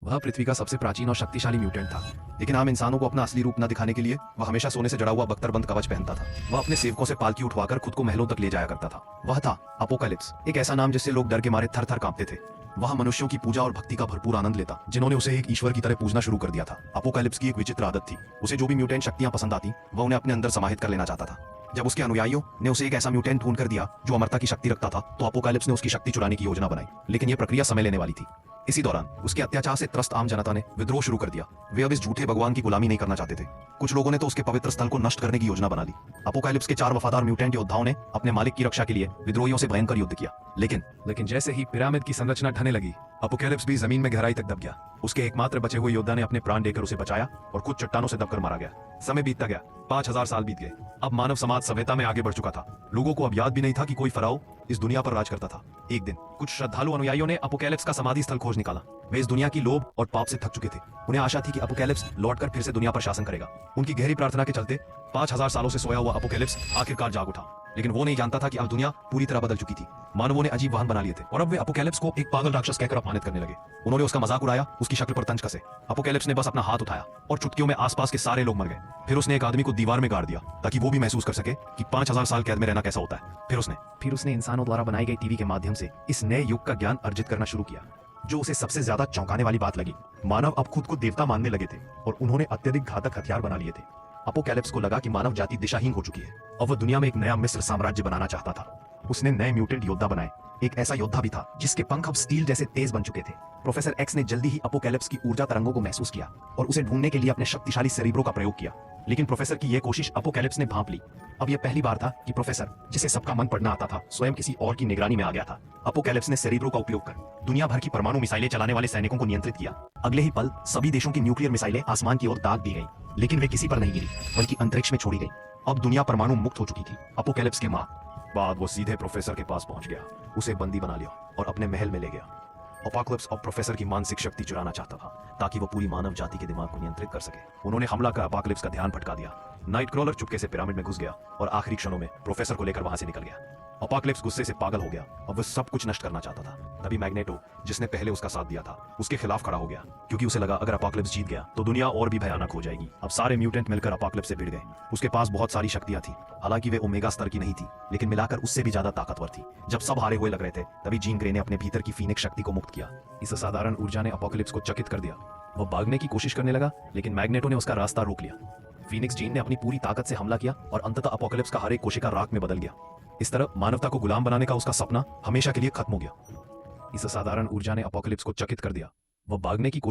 वह पृथ्वी का सबसे प्राचीन और शक्तिशाली म्यूटेंट था, लेकिन आम इंसानों को अपना असली रूप न दिखाने के लिए वह हमेशा सोने से जड़ा हुआ बख्तरबंद कवच पहनता था। वह अपने सेवकों से पालकी उठवाकर खुद को महलों तक ले जाया करता था। वह था अपोकैलिप्स, एक ऐसा नाम जिससे लोग डर के मारे थर थर कांपते थे। वह मनुष्यों की पूजा और भक्ति का भरपूर आनंद लेता, जिन्होंने उसे एक ईश्वर की तरह पूजना शुरू कर दिया था। अपोकैलिप्स की एक विचित्र आदत थी, उसे जो भी म्यूटेंट शक्तियां पसंद आती वह उन्हें अपने अंदर समाहित कर लेना चाहता था। जब उसके अनुयायियों ने उसे एक ऐसा म्यूटेंट ढूंढ कर दिया जो अमरता की शक्ति रखता था, तो अपोकैलिप्स ने उसकी शक्ति चुराने की योजना बनाई, लेकिन यह प्रक्रिया समय लेने वाली थी। इसी दौरान उसके अत्याचार से त्रस्त आम जनता ने विद्रोह शुरू कर दिया। वे अब इस झूठे भगवान की गुलामी नहीं करना चाहते थे। कुछ लोगों ने तो उसके पवित्र स्थल को नष्ट करने की योजना बना ली। अपोकैलिप्स के 4 वफादार म्यूटेंट योद्धाओं ने अपने मालिक की रक्षा के लिए विद्रोहियों से भयंकर युद्ध किया, लेकिन जैसे ही पिरामिड की संरचना ढहने लगी, अपोकैलिप्स भी जमीन में गहराई तक दब गया। उसके एकमात्र बचे हुए योद्धा ने अपने प्राण देकर उसे बचाया और कुछ चट्टानों से दबकर मारा गया। समय बीतता गया, 5000 साल बीत गए। अब मानव समाज सभ्यता में आगे बढ़ चुका था। लोगों को अब याद भी नहीं था कि कोई फराओ इस दुनिया पर राज करता था। एक दिन कुछ श्रद्धालु अनुयायियों ने अपोकैलिप्स का समाधि स्थल खोज निकाला। वे इस दुनिया की लोभ और पाप से थक चुके थे। उन्हें आशा थी कि अपोकैलिप्स लौटकर फिर से दुनिया पर शासन करेगा। उनकी गहरी प्रार्थना के चलते 5000 सालों से सोया हुआ अपोकैलिप्स आखिरकार जाग उठा, लेकिन वो नहीं जानता था कि अब दुनिया पूरी तरह बदल चुकी थी। मानवों ने अजीब वाहन बना लिए थे और अब वे अपोकैलिप्स को एक पागल राक्षस कहकर अपमानित करने लगे। उन्होंने उसका मजाक उड़ाया, उसकी शक्ल पर तंज कसे। अपोकैलिप्स ने बस अपना हाथ उठाया और चुटकियों में आसपास के सारे लोग मर गए। फिर उसने एक आदमी को दीवार में गाड़ दिया ताकि वो भी महसूस कर सके कि 5000 साल कैद में रहना कैसा होता है। फिर उसने इंसानों द्वारा बनाई गई टीवी के माध्यम से इस नए युग का ज्ञान अर्जित करना शुरू किया। जो उसे सबसे ज्यादा चौंकाने वाली बात लगी, मानव अब खुद को देवता मानने लगे थे और उन्होंने अत्यधिक घातक हथियार बना लिए थे। अपोकैलिप्स को लगा कि मानव जाति दिशाहीन हो चुकी है और वह दुनिया में एक नया मिस्र साम्राज्य बनाना चाहता था। उसने नए म्यूटेंट योद्धा बनाए। एक ऐसा योद्धा भी था जिसके पंख अब स्टील जैसे तेज बन चुके थे। प्रोफेसर एक्स ने जल्दी ही अपोकैलिप्स की ऊर्जा तरंगों को महसूस किया और उसे ढूंढने के लिए अपने शक्तिशाली सेरिब्रो का प्रयोग किया, लेकिन प्रोफेसर की यह कोशिश अपोकैलिप्स ने भांप ली। अब यह पहली बार था कि प्रोफेसर, जिसे सबका मन पढ़ना आता था, स्वयं किसी और की निगरानी में आ गया था। अपोकैलिप्स ने सेरिब्रो का उपयोग कर दुनिया भर की परमाणु मिसाइलें चलाने वाले सैनिकों को नियंत्रित किया। अगले ही पल सभी देशों की न्यूक्लियर मिसाइलें आसमान की ओर दाग दी गई, लेकिन वे किसी पर नहीं गिरी बल्कि अंतरिक्ष में छोड़ी गई। अब दुनिया परमाणु मुक्त हो चुकी थी। अपोकैलिप्स के बाद वो सीधे प्रोफेसर के पास पहुंच गया, उसे बंदी बना लिया और अपने महल में ले गया। अपोकैलिप्स अब प्रोफेसर की मानसिक शक्ति चुराना चाहता था ताकि वो पूरी मानव जाति के दिमाग को नियंत्रित कर सके। उन्होंने हमला कर अपोकैलिप्स का ध्यान भटका दिया। नाइटक्रॉलर चुपके से पिरामिड में घुस गया और आखिरी क्षणों में प्रोफेसर को लेकर वहां से निकल गया। अपोकैलिप्स गुस्से से पागल हो गया और वह सब कुछ नष्ट करना चाहता था। तभी मैग्नेटो, जिसने पहले उसका साथ दिया था, उसके खिलाफ खड़ा हो गया, क्योंकि उसे लगा अगर अपोकैलिप्स जीत गया तो दुनिया और भी भयानक हो जाएगी। अब सारे म्यूटेंट मिलकर अपोकैलिप्स से भिड़ गए। उसके पास बहुत सारी शक्तियां थी, हालांकि वे ओमेगा स्तर की नहीं थी, लेकिन मिलाकर उससे भी ज्यादा ताकतवर थी। जब सब हारे हुए लग रहे थे, तभी जीन ग्रे ने अपने भीतर की फीनिक्स शक्ति को मुक्त किया। इस असाधारण ऊर्जा ने अपोकैलिप्स को चकित कर दिया। वह भागने की कोशिश करने लगा, लेकिन मैग्नेटो ने उसका रास्ता रोक लिया। फीनिक्स जीन ने अपनी पूरी ताकत से हमला किया और अंततः अपोकैलिप्स का हर एक कोशिका राख में बदल गया। इस तरह मानवता को गुलाम बनाने का उसका सपना हमेशा के लिए खत्म हो गया। इस असाधारण ऊर्जा ने अपोकैलिप्स को चकित कर दिया। वह भागने की कोशिश